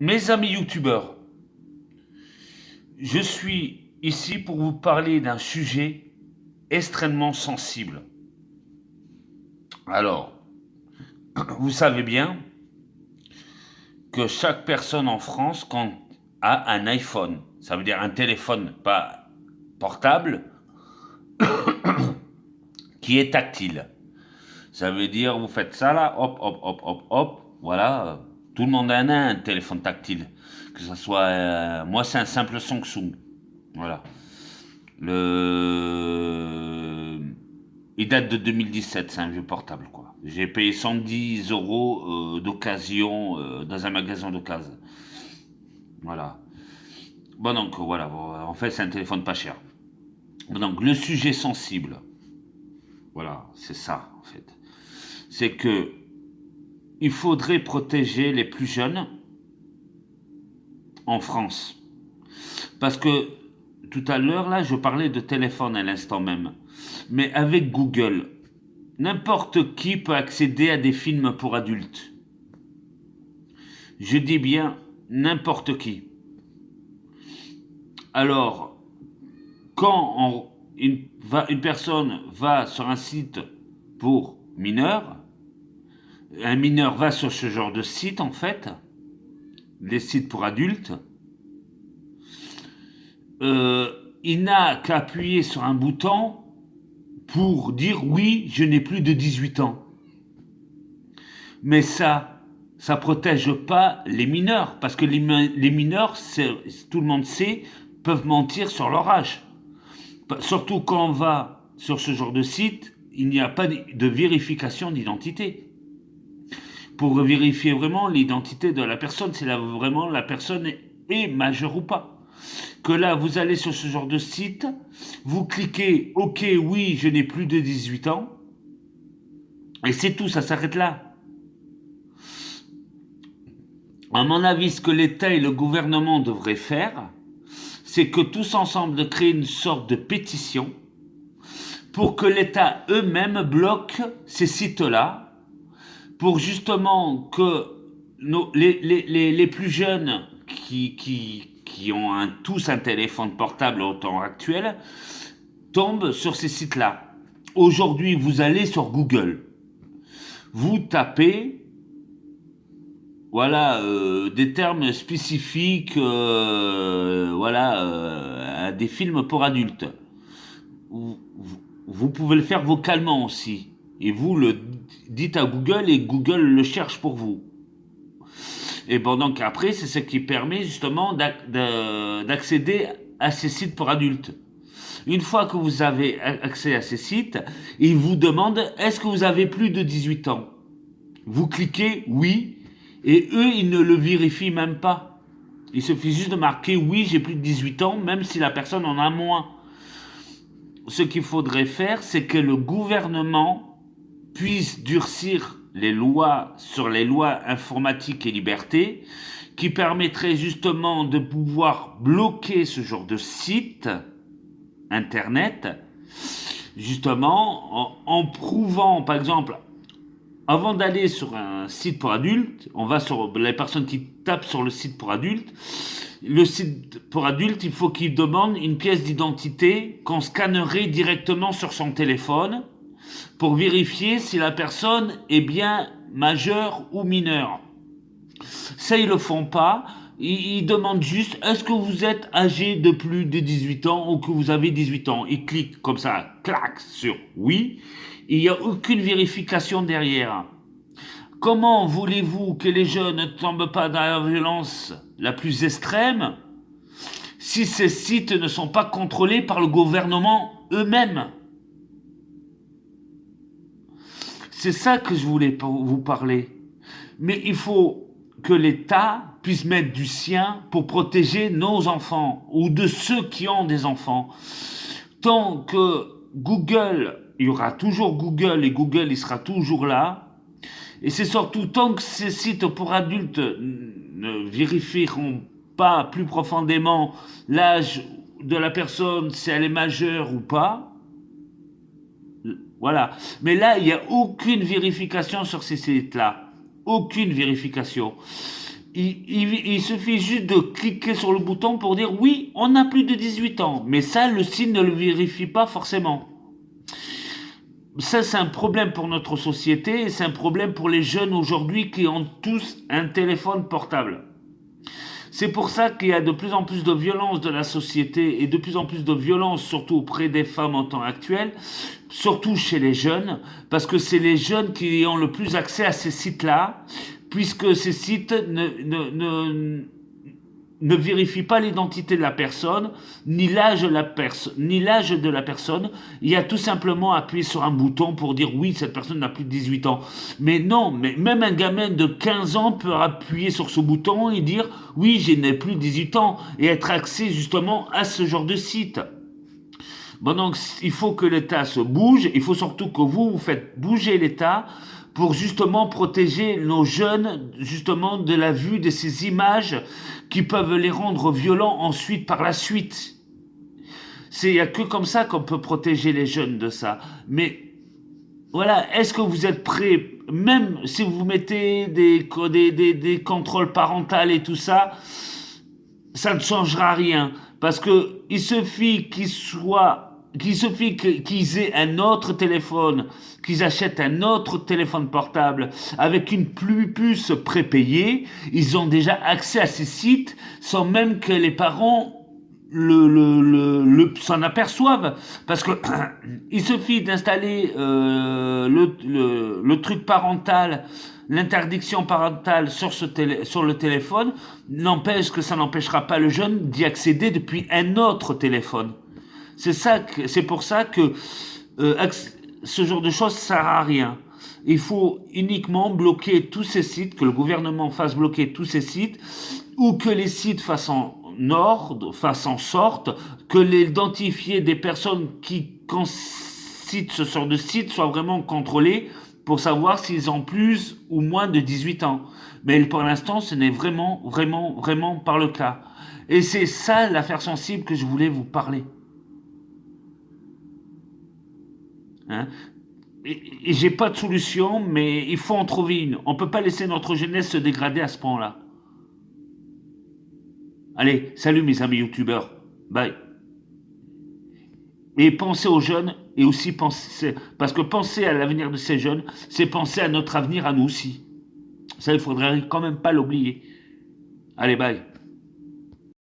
Mes amis youtubeurs, je suis ici pour vous parler d'un sujet extrêmement sensible. Alors, vous savez bien que chaque personne en France a un iPhone, ça veut dire un téléphone, pas portable, qui est tactile. Ça veut dire, vous faites ça là, hop, hop, hop, hop, hop, voilà. Tout le monde en a un téléphone tactile. Que ce soit, moi c'est un simple Samsung. Voilà. Le... Il date de 2017, c'est un vieux portable, quoi. J'ai payé 110 euros d'occasion dans un magasin d'occasion. Voilà. Bon, donc, voilà. Bon, en fait, c'est un téléphone pas cher. Bon, donc, le sujet sensible, voilà, c'est ça, en fait. C'est que il faudrait protéger les plus jeunes en France. Parce que tout à l'heure, là, je parlais de téléphone à l'instant même. Mais avec Google, n'importe qui peut accéder à des films pour adultes. Je dis bien n'importe qui. Alors, quand une personne va sur un site pour mineurs, un mineur va sur ce genre de site, en fait, les sites pour adultes, il n'a qu'à appuyer sur un bouton pour dire oui, je n'ai plus de 18 ans. Mais ça protège pas les mineurs, parce que les mineurs, tout le monde sait, peuvent mentir sur leur âge. Surtout quand on va sur ce genre de site, il n'y a pas de vérification d'identité. Pour vérifier vraiment l'identité de la personne, c'est là vraiment la personne est majeure ou pas. Que là, vous allez sur ce genre de site, vous cliquez OK, oui, je n'ai plus de 18 ans, et c'est tout, ça s'arrête là. À mon avis, ce que l'État et le gouvernement devraient faire, c'est que tous ensemble de créer une sorte de pétition pour que l'État eux-mêmes bloque ces sites-là, pour justement que les plus jeunes qui ont tous un téléphone portable au temps actuel tombent sur ces sites-là. Aujourd'hui, vous allez sur Google, vous tapez voilà des termes spécifiques voilà à des films pour adultes. Vous pouvez le faire vocalement aussi. Et vous le dites à Google et Google le cherche pour vous. Et bon, donc après, c'est ce qui permet justement d'accéder à ces sites pour adultes. Une fois que vous avez accès à ces sites, ils vous demandent est-ce que vous avez plus de 18 ans. Vous cliquez oui, et eux, ils ne le vérifient même pas. Il suffit juste de marquer oui, j'ai plus de 18 ans, même si la personne en a moins. Ce qu'il faudrait faire, c'est que le gouvernement puisse durcir les lois sur les lois informatiques et liberté, qui permettraient justement de pouvoir bloquer ce genre de site internet, justement en prouvant, par exemple, avant d'aller sur un site pour adultes, on va sur les personnes qui tapent sur le site pour adultes. Le site pour adultes, il faut qu'il demande une pièce d'identité qu'on scannerait directement sur son téléphone pour vérifier si la personne est bien majeure ou mineure. Ça, ils le font pas. Ils demandent juste est-ce que vous êtes âgé de plus de 18 ans ou que vous avez 18 ans. Ils cliquent comme ça, clac, sur oui. Il n'y a aucune vérification derrière. Comment voulez-vous que les jeunes ne tombent pas dans la violence la plus extrême si ces sites ne sont pas contrôlés par le gouvernement eux-mêmes? C'est ça que je voulais vous parler. Mais il faut que l'État puisse mettre du sien pour protéger nos enfants ou de ceux qui ont des enfants. Tant que Google, il y aura toujours Google et Google il sera toujours là. Et c'est surtout tant que ces sites pour adultes ne vérifieront pas plus profondément l'âge de la personne, si elle est majeure ou pas. Voilà. Mais là, il n'y a aucune vérification sur ces sites-là. Aucune vérification. Il suffit juste de cliquer sur le bouton pour dire oui, on a plus de 18 ans. Mais ça, le site ne le vérifie pas forcément. Ça, c'est un problème pour notre société et c'est un problème pour les jeunes aujourd'hui qui ont tous un téléphone portable. C'est pour ça qu'il y a de plus en plus de violence de la société et de plus en plus de violence surtout auprès des femmes en temps actuel, surtout chez les jeunes, parce que c'est les jeunes qui ont le plus accès à ces sites-là, puisque ces sites ne vérifie pas l'identité de la personne, ni l'âge de la personne. Il y a tout simplement appuyé sur un bouton pour dire oui, cette personne n'a plus de 18 ans. Mais non, mais même un gamin de 15 ans peut appuyer sur ce bouton et dire oui, je n'ai plus de 18 ans et être accès justement à ce genre de site. Bon, donc il faut que l'État se bouge, il faut surtout que vous faites bouger l'État pour justement protéger nos jeunes justement de la vue de ces images qui peuvent les rendre violents ensuite par la suite. Il n'y a que comme ça qu'on peut protéger les jeunes de ça. Mais voilà, est-ce que vous êtes prêts, même si vous mettez des contrôles parentaux et tout ça, ça ne changera rien. Parce que il suffit qu'ils aient un autre téléphone, qu'ils achètent un autre téléphone portable avec une puce prépayée, ils ont déjà accès à ces sites sans même que les parents s'en aperçoivent. Parce que il suffit d'installer le truc parental, l'interdiction parentale sur le téléphone, n'empêche que ça n'empêchera pas le jeune d'y accéder depuis un autre téléphone. C'est pour ça que ce genre de choses ne sert à rien. Il faut uniquement bloquer tous ces sites, que le gouvernement fasse bloquer tous ces sites, ou que les sites fassent en sorte que l'identifier des personnes qui citent ce genre de site soient vraiment contrôlées pour savoir s'ils ont plus ou moins de 18 ans. Mais pour l'instant, ce n'est vraiment pas le cas. Et c'est ça l'affaire sensible que je voulais vous parler. Hein? Et j'ai pas de solution, mais il faut en trouver une. On peut pas laisser notre jeunesse se dégrader à ce point-là. Allez, salut mes amis youtubeurs. Bye. Et pensez aux jeunes et aussi penser, parce que penser à l'avenir de ces jeunes, c'est penser à notre avenir à nous aussi. Ça, il faudrait quand même pas l'oublier. Allez, bye.